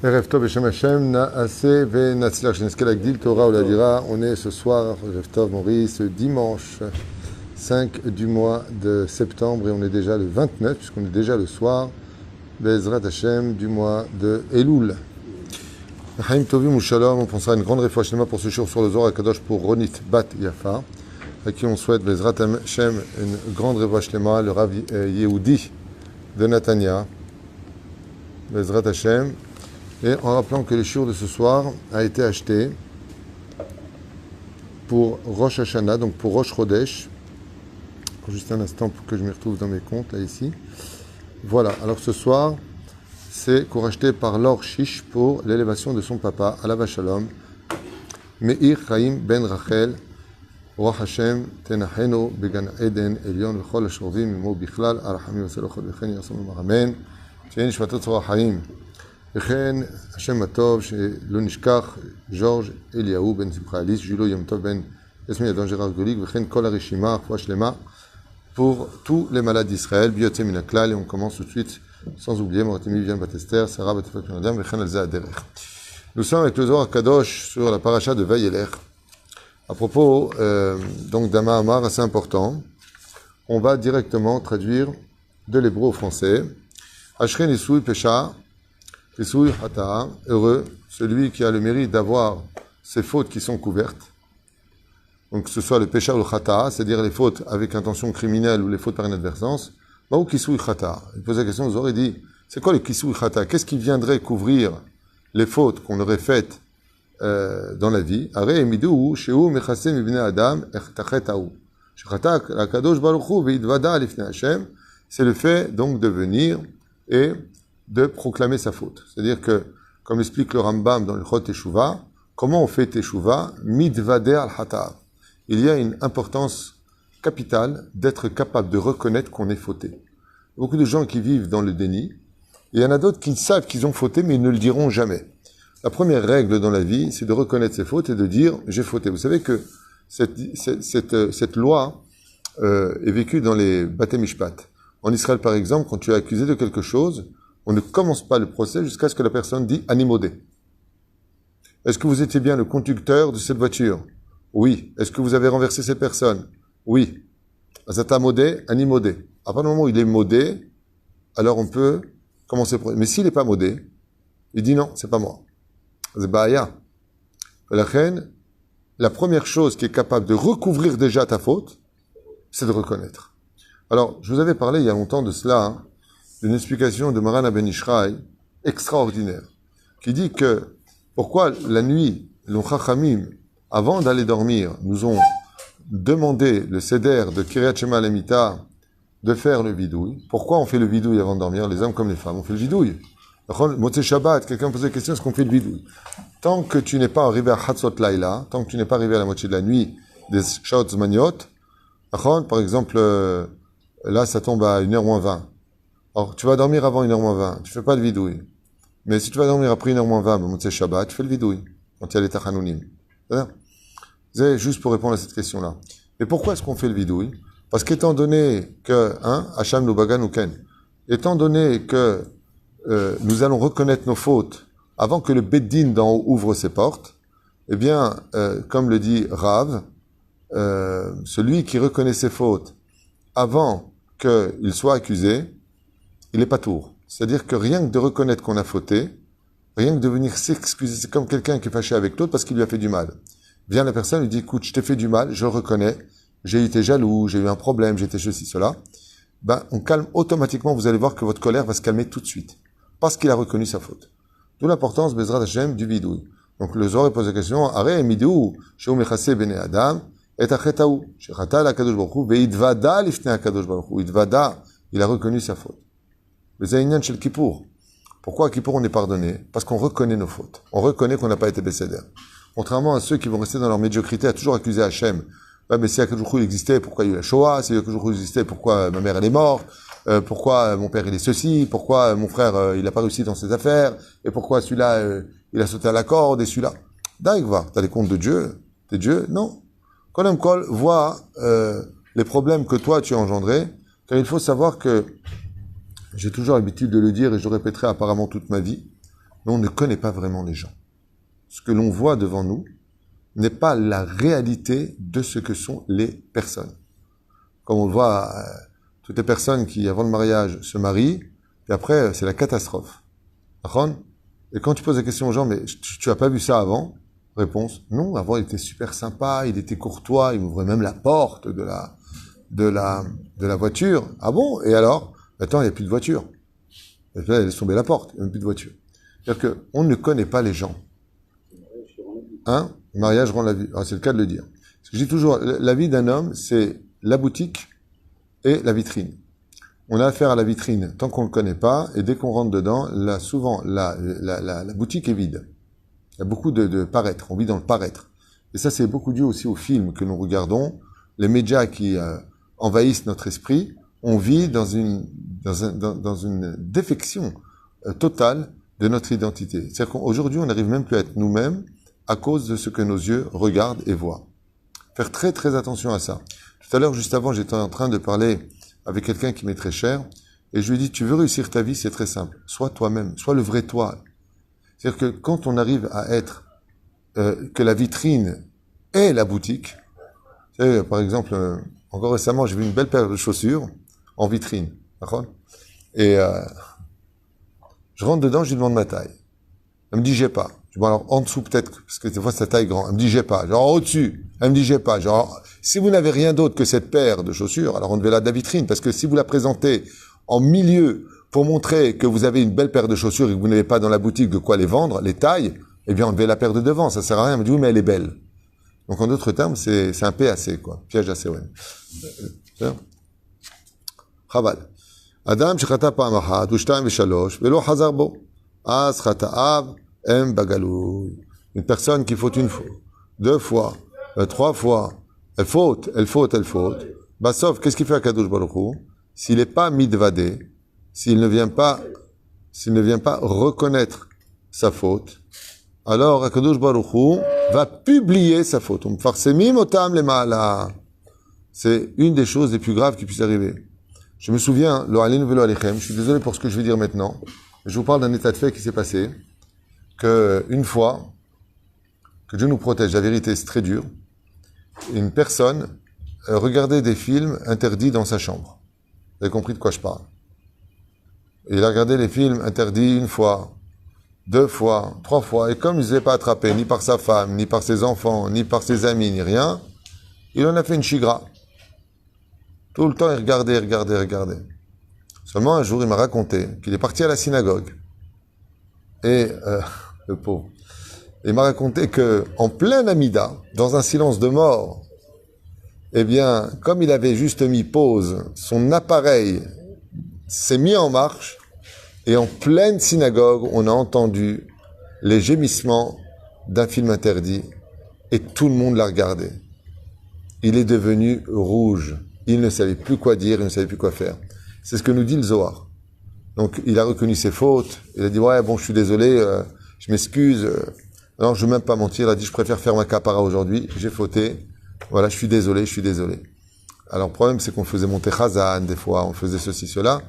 Erev Tov Beshem Hashem, Naaseh ve Natzlach Sheneskel Agdil Torah Oladira. On est ce soir, Erev Tov Maurice, dimanche 5 du mois de septembre et on est déjà le 29, puisqu'on est déjà le soir, Bezrat Hashem, du mois de Elul. Chaim Tovim ou Shalom, on pensera à une grande réfouach pour ce jour sur le Zohar Kadosh pour Ronit Bat Yafa, à qui on souhaite Bezrat Hashem une grande réfouach le Rav Yehudi de Natania, Bezrat Hashem. Et en rappelant que le shiur de ce soir a été acheté pour Rosh Hashanah, donc pour Rosh Chodesh. Juste un instant pour que je m'y retrouve dans mes comptes, là, ici. Voilà, alors ce soir, c'est co-racheté par Laure Chiche pour l'élévation de son papa, Alav Shalom, Meir Chaim Ben Rachel, Roi Hashem, Tenacheno, Began Eden, Elion, Vechol Ashrovim, Imo Bichlal, Arachamim, Veselochot, Vechen, Yassom, Amen. Tien Shvatot Tzorah Chaim. וכן, השם הטוב, שלא נשכח, ז'ורג' אליהו בן שמחה אליס, ז'ילו יום טוב בן אסמי אדון ג'רר גוליק, וכן כל הרשימה, רפואה שלמה, pour tous les malades d'Israël, ביוצא מן הכלל, et on commence tout de suite, sans oublier, Moratimi Viviane Batester, Sarah Batefat Pinadam, וכן על זה הדרך. Nous sommes avec le Zohar Kadosh sur la paracha de Vayelech, à propos donc d'un Mahamar assez important. On va directement traduire de l'hébreu au français. Ashren Isui Pesha, Pesouy Hata, heureux, celui qui a le mérite d'avoir ses fautes qui sont couvertes. Donc que ce soit le péché ou le Hata, c'est-à-dire les fautes avec intention criminelle ou les fautes par inadvertance, ou Kisouy Hata. Il pose la question aux aurait dit, c'est quoi le Kisouy Hata? Qu'est-ce qui viendrait couvrir les fautes qu'on aurait faites dans la vie? Are emidou sheu mechasem ibn Adam echtachetaou. Shechatak la kadosh baruch hu veidvada lifnei Hashem. C'est le fait donc de venir et de proclamer sa faute. C'est-à-dire que, comme explique le Rambam dans le Chot Teshuvah, comment on fait Teshuvah? Midvader al-Hatav. Il y a une importance capitale d'être capable de reconnaître qu'on est fauté. Beaucoup de gens qui vivent dans le déni, et il y en a d'autres qui savent qu'ils ont fauté, mais ils ne le diront jamais. La première règle dans la vie, c'est de reconnaître ses fautes et de dire « j'ai fauté ». Vous savez que cette loi est vécue dans les Bate Mishpat. En Israël, par exemple, quand tu es accusé de quelque chose, on ne commence pas le procès jusqu'à ce que la personne dit « animodé ». Est-ce que vous étiez bien le conducteur de cette voiture? Oui. Est-ce que vous avez renversé cette personne? Oui. Azata modé, animodé. À partir du moment où il est modé, alors on peut commencer le procès. Mais s'il n'est pas modé, il dit « non, c'est pas moi ». C'est ba'aya. La première chose qui est capable de recouvrir déjà ta faute, c'est de reconnaître. Alors, je vous avais parlé il y a longtemps de cela, hein, d'une explication de Maran Ben Ishraï extraordinaire, qui dit que pourquoi la nuit, les Chachamim, avant d'aller dormir, nous ont demandé le seder de Kiryat Shema Lemita de faire le vidouille. Pourquoi on fait le vidouille avant de dormir, les hommes comme les femmes? On fait le vidouille. Motzei Shabbat, quelqu'un me posait la question, est-ce qu'on fait le vidouille? Tant que tu n'es pas arrivé à Chatzot Laila, tant que tu n'es pas arrivé à la moitié de la nuit des Shaot Zmaniot, par exemple, là ça tombe à 1h moins 20. Alors, tu vas dormir avant 1h moins 20, tu fais pas le vidouille. Mais si tu vas dormir après 1h moins 20, Motzei Shabbat, tu fais le vidouille, quand il y a les Tachanounim. C'est juste pour répondre à cette question-là. Mais pourquoi est-ce qu'on fait le vidouille? Parce qu'étant donné que, Hacham Lubagan ou Ken, étant donné que nous allons reconnaître nos fautes avant que le Beddin d'en haut ouvre ses portes, eh bien, comme le dit Rav, celui qui reconnaît ses fautes avant qu'il soit accusé, il n'est pas tour. C'est-à-dire que rien que de reconnaître qu'on a fauté, rien que de venir s'excuser, c'est comme quelqu'un qui est fâché avec l'autre parce qu'il lui a fait du mal. Vient la personne, lui dit, écoute, je t'ai fait du mal, je le reconnais, j'ai été jaloux, j'ai eu un problème, j'ai été ceci, cela. Ben, on calme automatiquement, vous allez voir que votre colère va se calmer tout de suite. Parce qu'il a reconnu sa faute. D'où l'importance, Bezrat Hashem, du vidouille. Donc, le Zohar pose la question, Are emidou, sheu mechase bene Adam, et achetaou, shechata la kadosh baruch hu, veidvada lifnei kadosh baruch hu. Idvada, il a reconnu sa faute. Le Zaïnyan Shel Kippour. Pourquoi à Kippour on est pardonné? Parce qu'on reconnaît nos fautes. On reconnaît qu'on n'a pas été bécédère. Contrairement à ceux qui vont rester dans leur médiocrité à toujours accuser Hachem. Ouais, mais si Akadosh il existait, pourquoi il y a eu la Shoah? Si Akadosh il existait, pourquoi ma mère elle est morte? Pourquoi mon père il est ceci? Pourquoi mon frère il n'a pas réussi dans ses affaires? Et pourquoi celui-là il a sauté à la corde? Et celui-là? Daïkva, t'as les comptes de Dieu? T'es Dieu? Non. Kolem Kol voit les problèmes que toi tu as engendrés, car il faut savoir que j'ai toujours l'habitude de le dire et je le répéterai apparemment toute ma vie. mais on ne connaît pas vraiment les gens. Ce que l'on voit devant nous n'est pas la réalité de ce que sont les personnes. Comme on le voit, toutes les personnes qui, avant le mariage, se marient, puis après, c'est la catastrophe. Et quand tu poses la question aux gens, mais tu as pas vu ça avant? Réponse, non, avant il était super sympa, il était courtois, il ouvrait même la porte de la voiture. Ah bon? Et alors? Attends, il n'y a plus de voiture. Et puis là, elle est tombée la porte, il n'y a même plus de voiture. C'est-à-dire qu'on ne connaît pas les gens. Hein? Le mariage rend la vie. Ah, c'est le cas de le dire. Parce que je dis toujours, la vie d'un homme, c'est la boutique et la vitrine. On a affaire à la vitrine tant qu'on ne le connaît pas, et dès qu'on rentre dedans, là, souvent, la boutique est vide. Il y a beaucoup de paraître, on vit dans le paraître. Et ça, c'est beaucoup dû aussi aux films que nous regardons, les médias qui envahissent notre esprit. On vit dans une défection totale de notre identité. C'est-à-dire qu'aujourd'hui, on n'arrive même plus à être nous-mêmes à cause de ce que nos yeux regardent et voient. Faire très très attention à ça. Tout à l'heure, juste avant, j'étais en train de parler avec quelqu'un qui m'est très cher, et je lui ai dit, tu veux réussir ta vie, c'est très simple. Sois toi-même, sois le vrai toi. C'est-à-dire que quand on arrive à être, que la vitrine est la boutique, vous savez, par exemple, encore récemment, j'ai vu une belle paire de chaussures en vitrine, d'accord? Et je rentre dedans, je lui demande ma taille. Elle me dit, j'ai pas. Je dis, bon, alors, en dessous, peut-être, parce que des fois, sa taille grande. Elle me dit, j'ai pas. Genre, au-dessus. Elle me dit, j'ai pas. Genre, si vous n'avez rien d'autre que cette paire de chaussures, alors enlevez-la de la vitrine. Parce que si vous la présentez en milieu pour montrer que vous avez une belle paire de chaussures et que vous n'avez pas dans la boutique de quoi les vendre, les tailles, eh bien, enlevez la paire de devant. Ça sert à rien. Elle me dit, oui, mais elle est belle. Donc, en d'autres termes, c'est un PAC, quoi. Piège à CON. Chaval. Adam, shechata pa'am achat, u'shtayim v'shalosh, ve'lo chazar bo. Az chata'av, bagalou. Une personne qui faute une fois, deux fois, trois fois, elle faute. Bah, sauf, qu'est-ce qu'il fait à Kadosh Baruch Hu? S'il n'est pas midvadé, s'il ne vient pas reconnaître sa faute, alors Kadosh Baruch Hu va publier sa faute. Farsemim otam le ma'ala. C'est une des choses les plus graves qui puissent arriver. Je me souviens, lo alinu velo alechem, je suis désolé pour ce que je vais dire maintenant, je vous parle d'un état de fait qui s'est passé, que une fois, que Dieu nous protège, la vérité c'est très dur, une personne regardait des films interdits dans sa chambre. Vous avez compris de quoi je parle. Il a regardé les films interdits une fois, deux fois, trois fois, et comme il ne s'est pas attrapé ni par sa femme, ni par ses enfants, ni par ses amis, ni rien, il en a fait une chigra. Tout le temps, il regardait. Seulement un jour, il m'a raconté qu'il est parti à la synagogue. Et, le pauvre, il m'a raconté que, en plein Amida, dans un silence de mort, eh bien, comme il avait juste mis pause, son appareil s'est mis en marche, et en pleine synagogue, on a entendu les gémissements d'un film interdit, et tout le monde l'a regardé. Il est devenu rouge. Il ne savait plus quoi dire, il ne savait plus quoi faire. C'est ce que nous dit le Zohar. Donc, il a reconnu ses fautes. Il a dit, ouais, bon, je suis désolé, je m'excuse. Alors, je ne veux même pas mentir. Il a dit, je préfère faire ma kapara aujourd'hui. J'ai fauté. Voilà, je suis désolé. Alors, le problème, c'est qu'on faisait monter Chazan, des fois, on faisait ceci, cela.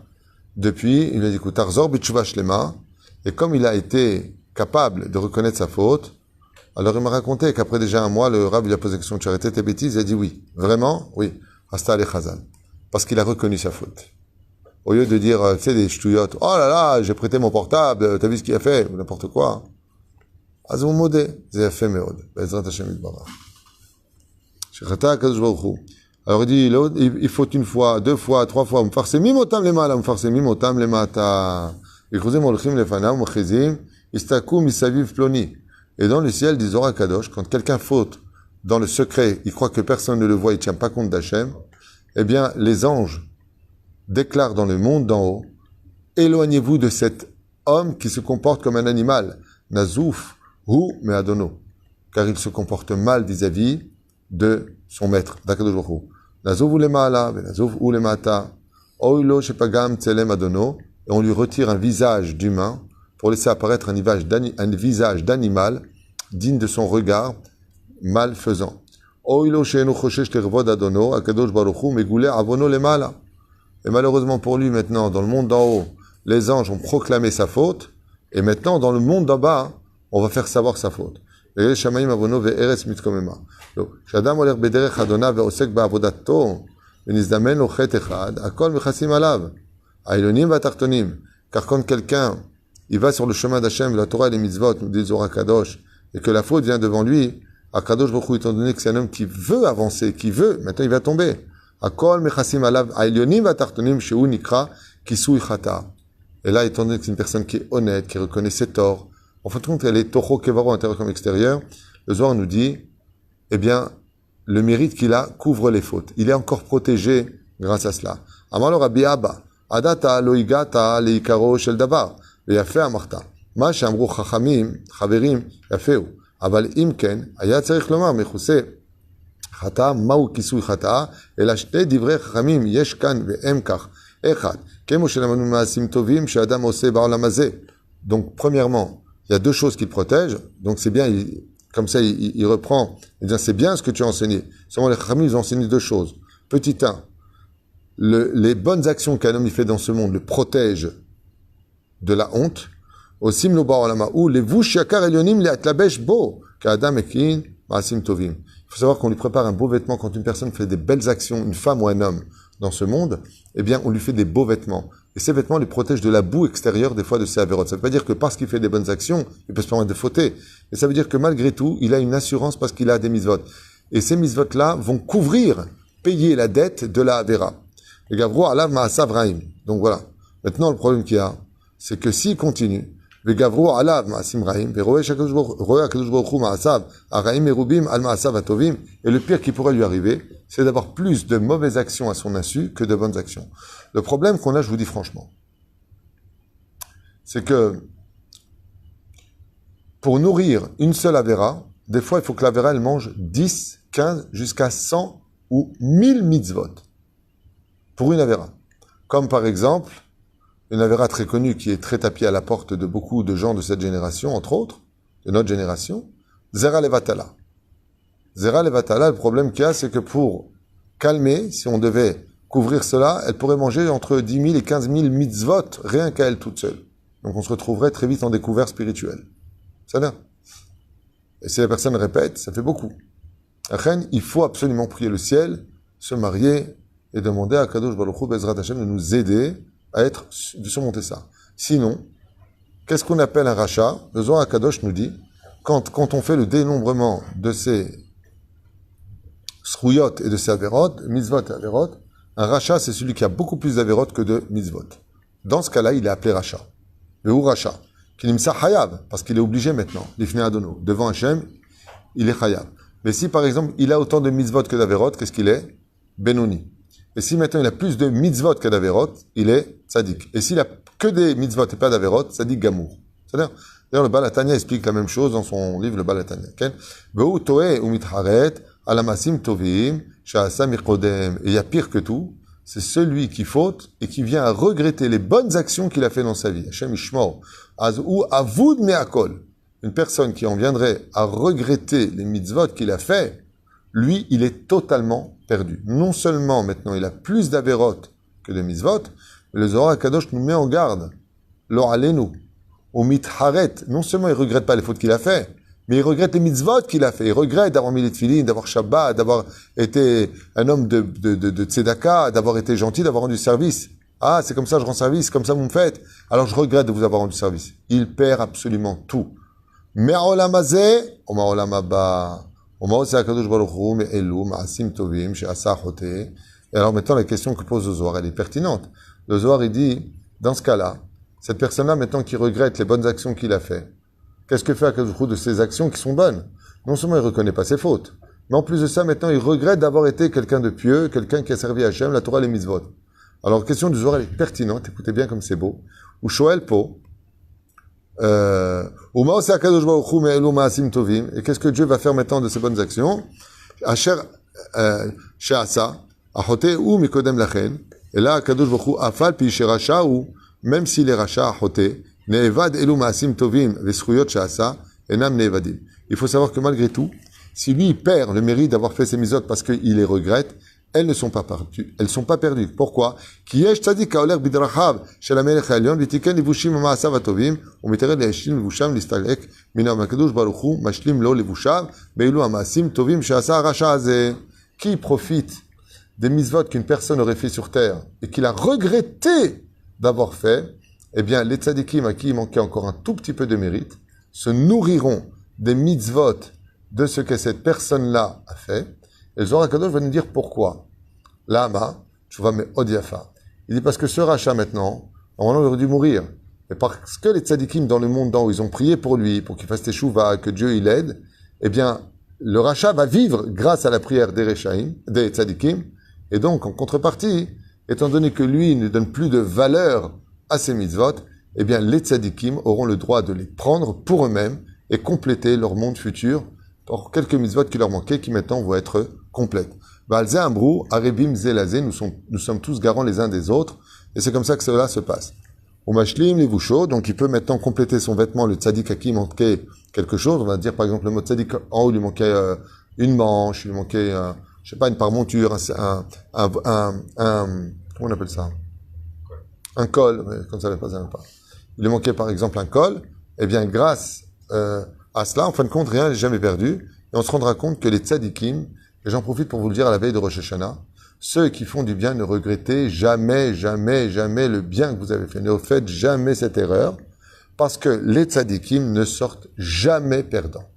Depuis, il a dit, écoute, Arzor b'tshuva shlema. Et comme il a été capable de reconnaître sa faute, alors il m'a raconté qu'après déjà un mois, le Rav lui a posé la question, tu as arrêté tes bêtises? Il a dit oui. Vraiment? Oui. Hasta ale Chazan. Parce qu'il a reconnu sa faute. Au lieu de dire, tu sais, des ch'touillottes, oh là là, j'ai prêté mon portable, t'as vu ce qu'il a fait? Ou n'importe quoi. Azou modé. Zé fait meod. Bezrat Hashem itbarach. Shechata Kadosh Baruch Hu. Alors il dit, il faut une fois, deux fois, trois fois, m'farsemim otam lemala, m'farsemim otam lemata. Ichuzim olchim lefanav, m'chizim, istaku misaviv ploni. Et dans le ciel, dit Zohar Kadosh, quand quelqu'un faute dans le secret, il croit que personne ne le voit, il tient pas compte d'Hachem, eh bien, les anges déclarent dans le monde d'en haut, éloignez-vous de cet homme qui se comporte comme un animal, Nazouf, ou Meadono, car il se comporte mal vis-à-vis de son maître, d'Akadosh Baruch Hu. Nazouf ou le Maala, Nazouf ou le Mata, Oilo Shepagam Tselem Adono, et on lui retire un visage d'humain pour laisser apparaître un visage d'animal digne de son regard malfaisant. Oilo Sheenu Choshesh Tervod Adono, Akadosh Baruch Hu, Megoulé Avono le Maala. Et malheureusement pour lui maintenant, dans le monde d'en haut, les anges ont proclamé sa faute, Et maintenant, dans le monde d'en bas, on va faire savoir sa faute. Shamayim avono ve'eretz mitkomema. Shadam oler bederech Adona ve'osek ba'avodato ve'nizdamen lo chet echad, akol mechasim alav. Ailonim va'tartonim. Car quand quelqu'un, il va sur le chemin d'Hachem, la Torah et les mitzvot, nous dit Zohar Kadosh, et que la faute vient devant lui, Akadosh Baruch Hu, étant donné que c'est un homme qui veut avancer, qui veut, maintenant il va tomber. Akol mechasim alav, ailonim va'tartonim, shehu nikra, kisui chata. Et là, étant donné que c'est une personne qui est honnête, qui reconnaît ses torts, en fin de compte, elle est Toho Kevaro, intérieur comme extérieur, le Zohar nous dit, eh bien, le mérite qu'il a couvre les fautes. Il est encore protégé grâce à cela. Amalo Rabbi Abba, Adata lo igata leikaro shel davar, veyafe amarta. Ma she'amru chachamim, chaverim, yafeu. Aval im ken, היה צריך לומר, מכוסה חטא, מהו כיסוי חטאה, אלא שני דברי חכמים יש כאן והם כך. אחד, כמו שלמדנו מעשים טובים שאדם עושה בעולם הזה. Donc, premièrement, il y a deux choses qui le protègent. Donc, c'est bien, comme ça, il reprend. Il dit, c'est bien ce que tu as enseigné. Seulement, les chachamim, ils ont enseigné deux choses. Petit 1, les bonnes actions qu'un homme il fait dans ce monde le protègent de la honte. Aussi, ou les vush yakar elyonim le atlabesh bo, qu'adam ekin maasim tovim. Il faut savoir qu'on lui prépare un beau vêtement quand une personne fait des belles actions, une femme ou un homme, dans ce monde, eh bien, on lui fait des beaux vêtements. Et ces vêtements les protègent de la boue extérieure, des fois, de ses avérotes. Ça ne veut pas dire que parce qu'il fait des bonnes actions, il peut se permettre de fauter. Mais ça veut dire que malgré tout, il a une assurance parce qu'il a des mitzvot. Et ces mitzvot-là vont couvrir, payer la dette de la avéra. Le gavro alav ma'asav raim. Donc voilà. Maintenant, le problème qu'il y a, c'est que s'il continue, le gavro alav ma'asim raim, roe akadosh baruch hu ma'asav, araim merubim al ma'asav atovim, et le pire qui pourrait lui arriver, c'est d'avoir plus de mauvaises actions à son insu que de bonnes actions. Le problème qu'on a, je vous dis franchement, c'est que pour nourrir une seule avéra, des fois, il faut que l'avéra, elle mange 10, 15, jusqu'à 100 ou 1000 mitzvot pour une avéra. Comme par exemple, une avéra très connue qui est très tapie à la porte de beaucoup de gens de cette génération, entre autres, de notre génération, Zera Levatala. Zera Levatala, le problème qu'il y a, c'est que pour calmer, si on devait couvrir cela, elle pourrait manger entre 10 000 et 15 000 mitzvot, rien qu'à elle toute seule. Donc on se retrouverait très vite en découvert spirituel. Ça là. Et si la personne répète, ça fait beaucoup. Après, il faut absolument prier le ciel, se marier et demander à Kadosh Baruch Hu Bezrat Hashem de nous aider à de surmonter ça. Sinon, qu'est-ce qu'on appelle un rachat? Le Zohar Kadosh nous dit, quand on fait le dénombrement de ces srouyot et de ses averot, mitzvot et averot, un rachat, c'est celui qui a beaucoup plus d'averot que de mitzvot. Dans ce cas-là, il est appelé rachat. Le ou rachat. Kilimsa hayav, parce qu'il est obligé maintenant, l'ifne adono. Devant Hachem, il est hayav. Mais si, par exemple, il a autant de mitzvot que d'averot, qu'est-ce qu'il est? Benoni. Et si maintenant il a plus de mitzvot que d'averot, il est tzadik. Et s'il a que des mitzvot et pas d'averot, tzadik gamour. C'est-à-dire, d'ailleurs, le Baal HaTanya explique la même chose dans son livre, le Baal HaTanya. Ve'u toeh u mitharet alamasim tovim she'asa mikodem. Et il y a pire que tout, c'est celui qui faute et qui vient à regretter les bonnes actions qu'il a fait dans sa vie. Hashem ishmor. Ou avud me'akol. Une personne qui en viendrait à regretter les mitzvot qu'il a fait, lui, il est totalement perdu. Non seulement maintenant il a plus d'averot que de mitzvot, mais le Zohar Kadosh nous met en garde. Lo alenu, au mitharet, non seulement il regrette pas les fautes qu'il a fait, mais il regrette les mitzvot qu'il a fait. Il regrette d'avoir mis les tefilines, d'avoir Shabbat, d'avoir été un homme de tzedaka, d'avoir été gentil, d'avoir rendu service. Ah, c'est comme ça je rends service, comme ça vous me faites. Alors je regrette de vous avoir rendu service. Il perd absolument tout. Mais olam hazeh, ou olam haba. Et alors maintenant, la question que pose le Zohar, elle est pertinente. Le Zohar, il dit, dans ce cas-là, cette personne-là, maintenant, qui regrette les bonnes actions qu'il a fait, qu'est-ce que fait Akadosh Baruch Hu de ces actions qui sont bonnes? Non seulement il ne reconnaît pas ses fautes, mais en plus de ça, maintenant, il regrette d'avoir été quelqu'un de pieux, quelqu'un qui a servi à Hachem, la Torah et les mitzvot. Alors, la question du Zohar, elle est pertinente, écoutez bien comme c'est beau. Ou Shoel Po, et qu'est-ce que Dieu va faire maintenant de ces bonnes actions? Asher she'asa achote ou mikodem lachen. Et là, Kadosh Baruch Hu afal pi sheracha ou même s'il est racha achote ne'evad elu ma'asim tovim ve'schuyot she'asa enam ne'evadim. Il faut savoir que malgré tout, si lui il perd le mérite d'avoir fait ses mitzvot parce qu'il les regrette, elles ne sont pas perdues. Elles ne sont pas perdues. Pourquoi? Ki yesh tzadik ha'olech bidrachav shel hamelech ha'elyon v'tiken levushim ma'asav hatovim u'mitered le'eshlim levusham listalek minam hakadosh baruch hu mashlim lo levushav be'ilu ha'ma'asim tovim she'asa ha'rasha hazeh. Qui profite des mitzvot qu'une personne aurait fait sur terre et qu'il a regretté d'avoir fait, eh bien, les tzadikim à qui il manquait encore un tout petit peu de mérite se nourriront des mitzvot de ce que cette personne-là a fait. Et le Zohar HaKadosh va nous dire pourquoi. Lama, tu vas me odiafa. Il dit parce que ce rachat maintenant, normalement, il aurait dû mourir. Mais parce que les tzadikim dans le monde d'en haut, ils ont prié pour lui, pour qu'il fasse teshuva, que Dieu il aide, eh bien, le rachat va vivre grâce à la prière des Rechaim, des tzadikim. Et donc, en contrepartie, étant donné que lui ne donne plus de valeur à ses mitzvot, eh bien, les tzadikim auront le droit de les prendre pour eux-mêmes et compléter leur monde futur pour quelques mitzvot qui leur manquaient, qui maintenant vont être complètes. Baalze Ambrou, Arebim Zelazé, nous sommes tous garants les uns des autres, et c'est comme ça que cela se passe. Au Mashlim, les Vouchot, donc il peut maintenant compléter son vêtement, le tzadik à qui il manquait quelque chose, on va dire par exemple le mot tzadik en haut, il lui manquait une manche, il lui manquait, je sais pas, une parmonture, comment on appelle ça? Un col, mais comme ça, ça ne pas. Il lui manquait par exemple un col, eh bien grâce à cela, en fin de compte, rien n'est jamais perdu, et on se rendra compte que les tzadikim, et j'en profite pour vous le dire à la veille de Rosh Hashanah, ceux qui font du bien ne regrettez jamais, jamais, jamais le bien que vous avez fait. Ne faites jamais cette erreur, parce que les tzadikim ne sortent jamais perdants.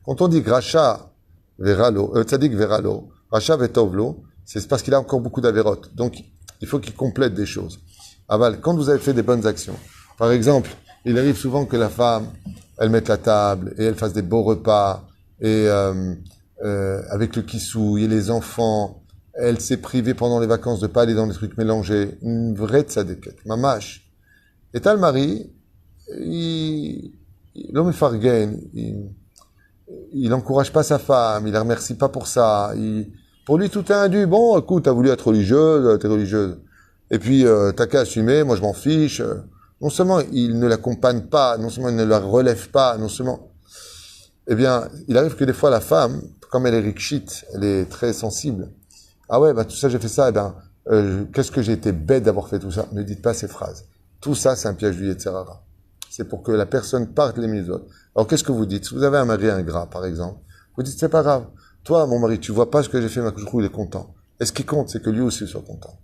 Quand on dit Racha veralo, tzadik veralo, Racha vetovlo, c'est parce qu'il a encore beaucoup d'avérotes. Donc, il faut qu'il complète des choses. Aval, quand vous avez fait des bonnes actions, par exemple, il arrive souvent que la femme, elle mette la table et elle fasse des beaux repas et avec le kissou et les enfants, elle s'est privée pendant les vacances de pas aller dans les trucs mélangés. Une vraie tzadéket, mamash. Et t'as le mari, l'homme fargen, il encourage pas sa femme, il la remercie pas pour ça. Pour lui, tout est indu. Bon, écoute, t'as voulu être religieuse, t'es religieuse. Et puis, t'as qu'à assumer, moi je m'en fiche. Non seulement il ne l'accompagne pas, non seulement il ne la relève pas, non seulement... Eh bien, il arrive que des fois la femme, comme elle est rikshit, elle est très sensible. Ah ouais, bah tout ça j'ai fait ça, eh ben, qu'est-ce que j'ai été bête d'avoir fait tout ça. Ne dites pas ces phrases. Tout ça, c'est un piège du Yetzer Hara. C'est pour que la personne parte les mitzvot. Alors qu'est-ce que vous dites? Si vous avez un mari ingrat, par exemple, vous dites c'est pas grave. Toi, mon mari, tu vois pas ce que j'ai fait, il est content. Et ce qui compte, c'est que lui aussi soit content.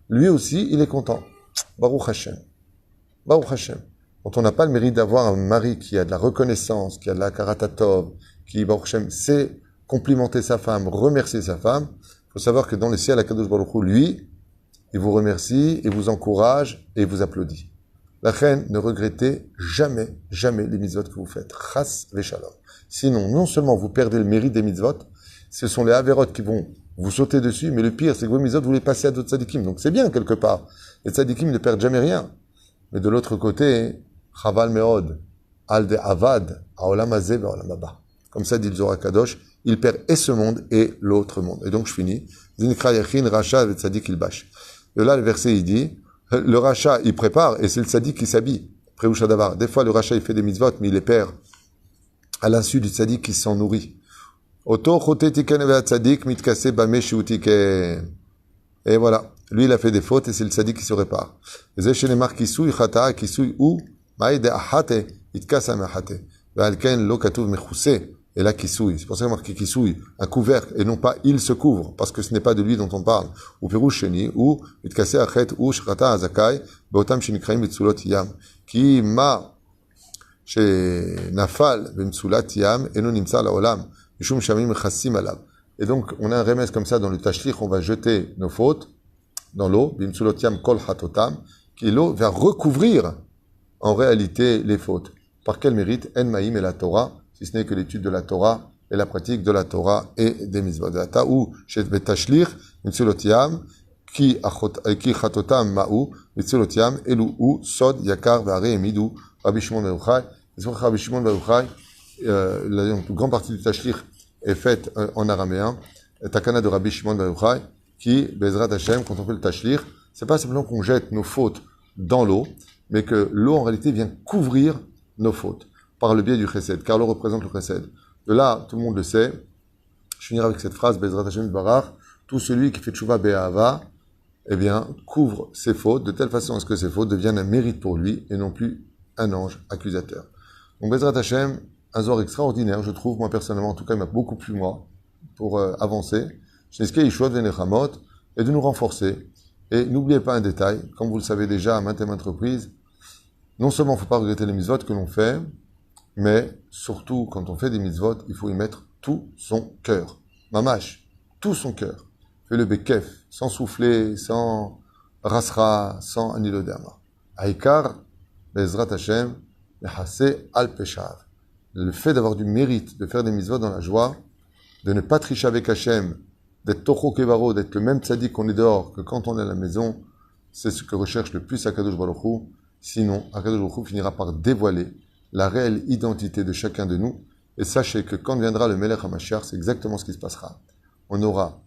Lui aussi, il est content. Baruch Hashem. Baruch Hashem. Quand on n'a pas le mérite d'avoir un mari qui a de la reconnaissance, qui a de la karatatov, qui, Baruch Hashem, sait complimenter sa femme, remercier sa femme, il faut savoir que dans le ciel, Akadosh Baruch Hu, lui, il vous remercie, il vous encourage et il vous applaudit. La reine, ne regrettez jamais, jamais les mitzvot que vous faites. Chas v'shalom. Sinon, non seulement vous perdez le mérite des mitzvot, ce sont les avérotes qui vont vous sauter dessus, mais le pire, c'est que vos mitzvot, vous les passez à d'autres tzadikim. Donc c'est bien, quelque part. Les tzadikim ne perdent jamais rien. Mais de l'autre côté, chaval meod, al de avad, aolam hazeh ve'olam haba. Comme ça dit le Zohar Kadosh, il perd et ce monde et l'autre monde. Et donc je finis. Zinikra yachin, racha, ve tzadik ilbash. Et là, le verset, il dit, le rachat, il prépare, et c'est le tzadik qui s'habille. Préouchadavar. Des fois, le rachat, il fait des mitzvot, mais il les perd à l'insu du tzadik qui s'en nourrit. Oto chote tiken ve tzadik mitkase bame shiutiken. Et voilà. Lui, il a fait des fautes, et c'est le tzadik qui se répare. Zeh shenemar kisui chata, kisui ou, maïde ahate, itkasa me'ahate. Ve'alken lo katuv mechuse. Et là, kisui. C'est pour ça qu'on marque kisui, un couvercle, et non pas il se couvre, parce que ce n'est pas de lui dont on parle. Ou pirouche sheni, ou mitkase achet, ou shrata azakai, beotam shenikraim mitsulot yam. Ki ma shenafal b'mitsulat yam, eno nimtsa laolam, mishum shamim chassim alav. Et donc, on a un remède comme ça dans le tashlich, on va jeter nos fautes dans l'eau, b'mitsulot yam kol hatotam, qui l'eau va recouvrir, en réalité, les fautes. Par quel mérite? En maïm et la Torah, si ce n'est que l'étude de la Torah et la pratique de la Torah et des mitzvot. Ou chez Betashlir, Mitzulotiam, ki chatotam ma'u, Mitzulotiam, elu ou sod yakar v'are emidu, Rabbi Shimon ben Yochai. C'est pour Rabbi Shimon ben Yochai, la grande partie du Tashlir est faite en araméen. Takana de Rabbi Shimon ben Yochai, qui, Bezrat Hashem, quand on fait le Tashlir, c'est pas simplement qu'on jette nos fautes dans l'eau, mais que l'eau en réalité vient couvrir nos fautes par le biais du chesed, car l'eau représente le chesed. De là, tout le monde le sait. Je finirai avec cette phrase, Bezrat Hashem Barach, tout celui qui fait tchouva be'ahava, eh bien, couvre ses fautes de telle façon à ce que ses fautes deviennent un mérite pour lui et non plus un ange accusateur. Donc, Bezrat Hashem, un Zohar extraordinaire, je trouve, moi personnellement, en tout cas, il m'a beaucoup plu, moi, pour avancer. Je n'esquais Yeshua de Nechamot et de nous renforcer. Et n'oubliez pas un détail, comme vous le savez déjà à maintes et maintes reprises, non seulement il ne faut pas regretter les mitzvot que l'on fait, mais surtout, quand on fait des mitzvot, il faut y mettre tout son cœur. Mamash, tout son cœur. Fais le bekef, sans souffler, sans rasra, sans anilodama. Aïkar, Bezrat Hashem, Mechase al peshav. Le fait d'avoir du mérite, de faire des mitzvot dans la joie, de ne pas tricher avec Hashem, d'être Tocho Kevaro, d'être le même tzaddik qu'on est dehors que quand on est à la maison, c'est ce que recherche le plus Akadosh Baruch Hu. Sinon, Akadosh Baruch Hu finira par dévoiler la réelle identité de chacun de nous. Et sachez que quand viendra le Melech HaMashiach, c'est exactement ce qui se passera. On aura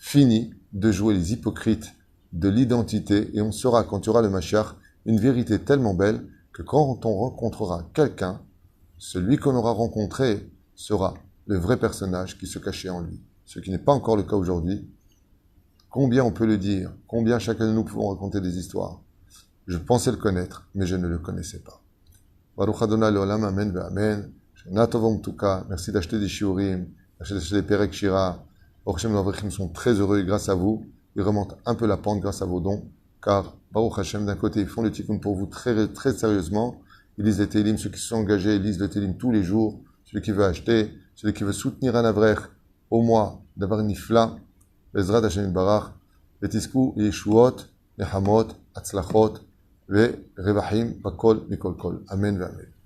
fini de jouer les hypocrites de l'identité et on saura, quand il y aura le Mashiach, une vérité tellement belle que quand on rencontrera quelqu'un, celui qu'on aura rencontré sera le vrai personnage qui se cachait en lui. Ce qui n'est pas encore le cas aujourd'hui. Combien on peut le dire, combien chacun de nous pouvons raconter des histoires. Je pensais le connaître, mais je ne le connaissais pas. Baruch Adonai Leolam, Amen ve'Amen. Shana Tova U'Mtuka. Merci d'acheter des shiurim, d'acheter des Perek Shira. Baruch Hashem, nos Avrichim sont très heureux et grâce à vous, ils remontent un peu la pente grâce à vos dons, car Baruch Hashem, d'un côté, ils font le tikkun pour vous très, très sérieusement. Ils lisent les télim, ceux qui se sont engagés, ils lisent le télim tous les jours. Celui qui veut acheter, celui qui veut soutenir un avrech, au mois d'avoir nifla, Bezrat Hashem Barach, Betisku, Yeshuot, Nehamot, Atzlachot, Ve Revahim, Bakol, Mikol Kol. Amen, Amen.